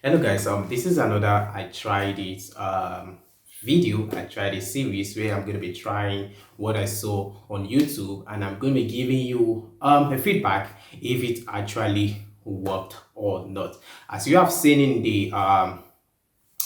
Hello guys, this is another I tried it video. I tried a series where I'm gonna be trying what I saw on YouTube, and I'm gonna be giving you a feedback if it actually worked or not. As you have seen in the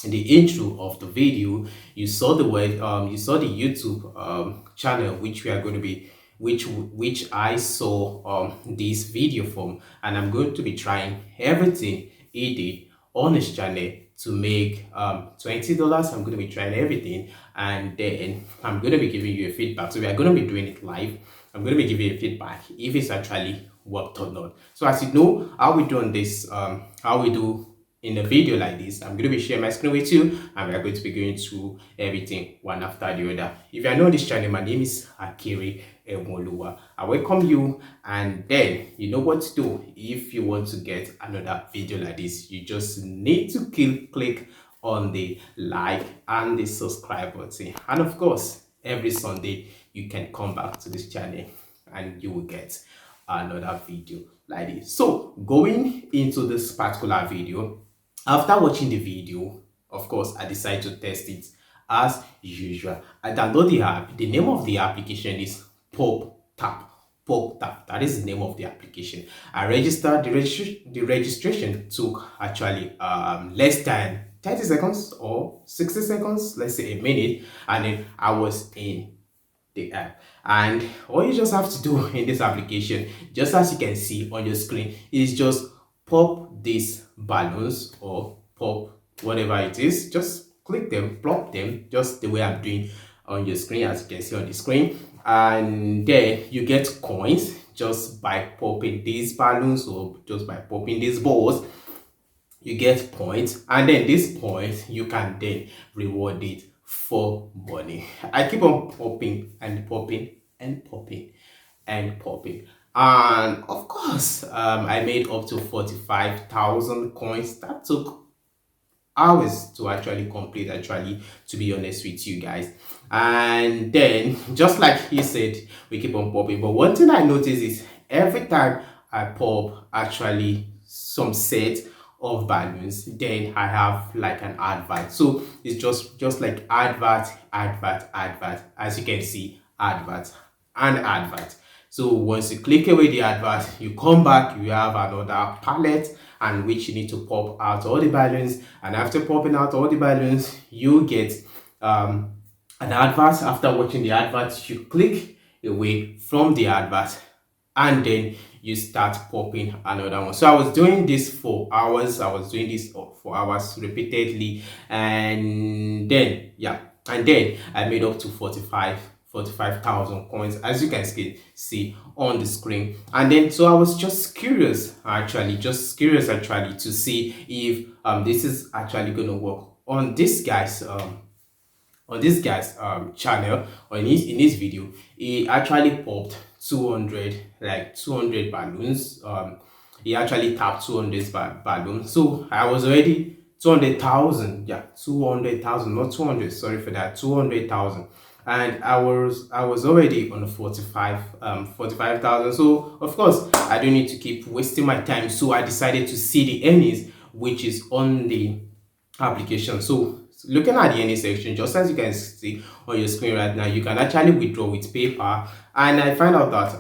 intro of the video, you saw the word you saw the YouTube channel which we are going to be which I saw this video from, and I'm going to be trying everything he did on his channel to make $20. I'm going to be trying everything, and then I'm going to be giving you a feedback. So we are going to be doing it live. I'm going to be giving you feedback if it's actually worked or not. So as you know how we do on this how we do in a video like this, I'm going to be sharing my screen with you, and we are going to be going through everything one after the other. If you are new on this channel, my name is Akere. I welcome you, and then you know what to do. If you want to get another video like this, you just need to click on the like and the subscribe button, and of course every Sunday you can come back to this channel and you will get another video like this. So going into this particular video, after watching the video, of course, I decided to test it as usual. I download the app. The name of the application is Pop Tap. Pop Tap. That is the name of the application. I registered. The registration took actually less than 30 seconds or 60 seconds, let's say a minute, and then I was in the app. And all you just have to do in this application, just as you can see on your screen, is just pop these balloons or pop whatever it is. Just click them, plop them, just the way I'm doing on your screen, as you can see on the screen. And then you get coins just by popping these balloons or just by popping these balls. You get points, and then this points you can then reward it for money. I keep on popping and popping and popping and popping, and of course I made up to 45,000 coins. That took hours to actually complete, actually, to be honest with you guys. And then just like he said, we keep on popping, but one thing I notice is every time I pop actually some set of balloons, then I have like an advert. So it's just like advert, as you can see, advert and advert. So once you click away the advert, you come back, you have another palette, and which you need to pop out all the balloons. And after popping out all the balloons, you get an advert. After watching the advert, you click away from the advert, and then you start popping another one. So I was doing this for hours. I was doing this for hours repeatedly, and then I made up to 45,000 coins, as you can see on the screen. And then so I was just curious actually to see if this is actually going to work on this guy's channel, or in his video. He actually popped 200 balloons. He actually tapped 200 balloons. So I was already 200,000. Yeah, 200,000, not 200, sorry for that, 200,000. And I was already on 45,000. So of course I don't need to keep wasting my time, so I decided to see the earnings which is on the application. So looking at the earning section, just as you can see on your screen right now, you can actually withdraw with PayPal, and I find out that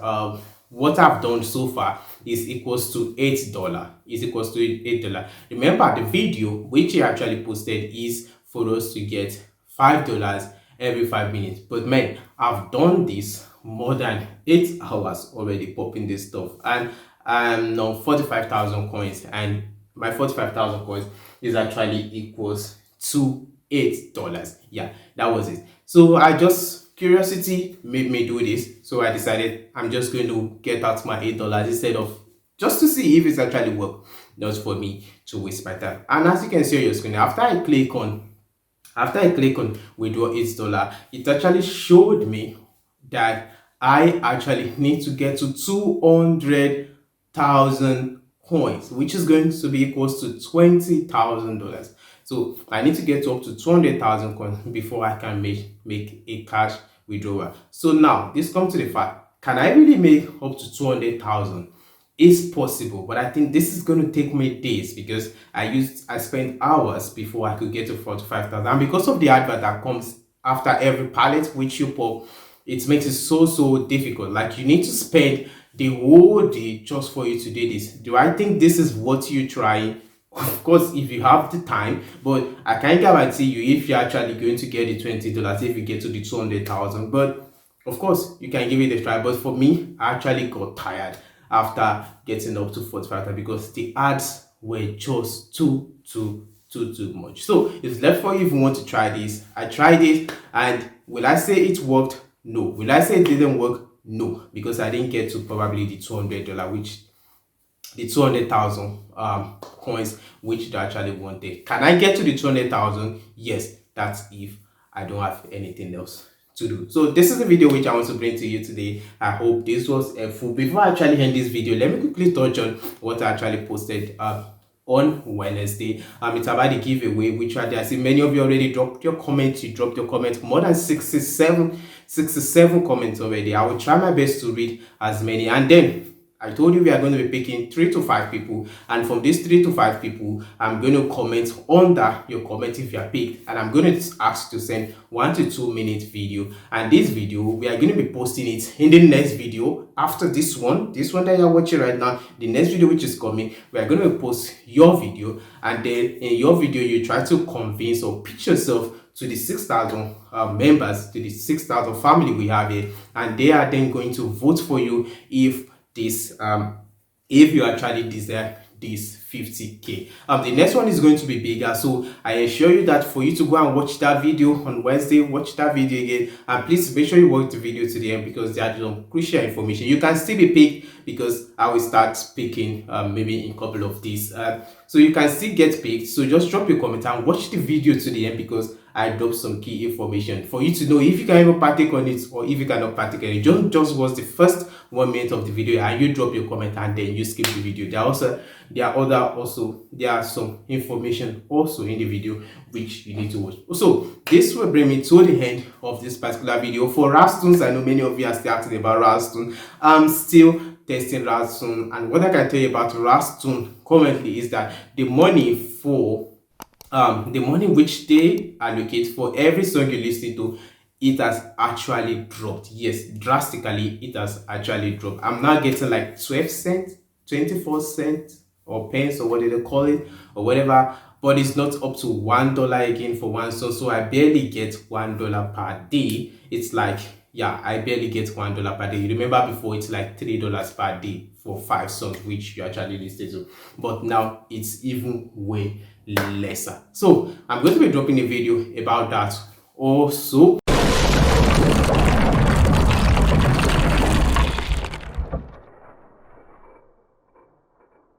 what I've done so far is equals to $8. Is equals to $8. Remember, the video which he actually posted is for us to get $5 every 5 minutes, but man, I've done this more than 8 hours already popping this stuff, and I'm now 45,000 coins, and my 45,000 coins is actually equals to $8. Yeah, that was it. So I just curiosity made me do this, so I decided I'm just going to get out my $8 instead of just to see if it's actually work, not for me to waste my time. And as you can see on your screen, after I click on withdraw $8, it actually showed me that I actually need to get to 200,000 coins, which is going to be equals to $20,000. So I need to get up to 200,000 coins before I can make a cash withdrawal. So now this comes to the fact: can I really make up to 200,000 is possible, but I think this is going to take me days because I spent hours before I could get to 45,000. And because of the advert that comes after every pallet which you pop, it makes it so difficult. Like you need to spend the whole day just for you to do this. Do I think this is what you try? Of course, if you have the time, but I can't guarantee you if you're actually going to get the $20 if you get to the 200,000. But of course, you can give it a try. But for me, I actually got tired after getting up to 45 because the ads were just too much. So it's left for you if you want to try this. I tried it, and will I say it worked? No. Will I say it didn't work? No, because I didn't get to probably the $200, which the 200,000 coins which they actually wanted. Can I get to the 200,000? Yes, that's if I don't have anything else to do. So this is the video which I want to bring to you today. I hope this was helpful. Before I actually end this video, let me quickly touch on what I actually posted on Wednesday. It's about the giveaway, which I see many of you already dropped your comments. You dropped your comments, more than 67 comments already. I will try my best to read as many, and then I told you we are going to be picking 3 to 5 people, and from these 3 to 5 people, I'm going to comment under your comment if you are picked, and I'm going to ask to send 1 to 2 minute video. And this video, we are going to be posting it in the next video after this one that you're watching right now. The next video which is coming, we are going to post your video, and then in your video you try to convince or pitch yourself to the 6,000 members, to the 6,000 family we have here, and they are then going to vote for you if you actually deserve this 50k. The next one is going to be bigger, so I assure you that for you to go and watch that video on Wednesday, watch that video again, and please make sure you watch the video to the end because there are some crucial information. You can still be picked because I will start speaking maybe in a couple of days, so you can still get picked. So just drop your comment and watch the video to the end because I dropped some key information for you to know if you can even partake on it or if you cannot partake on it. Just watch the first 1 minute of the video and you drop your comment and then you skip the video. There are some information also in the video which you need to watch. So this will bring me to the end of this particular video. For Rastoons, I know many of you are still asking about Rastoon. I'm still testing Rastoon, and what I can tell you about Rastoon currently is that the money which they allocate for every song you listen to, it has actually dropped. Yes, drastically, it has actually dropped. I'm now getting like 12 cents, 24 cents, or pence, or what do they call it, or whatever. But it's not up to $1 again for one song. So I barely get $1 per day. It's like, yeah, I barely get $1 per day. You remember before it's like $3 per day for 5 songs which you actually listen to, but now it's even way lesser. So I'm going to be dropping a video about that also.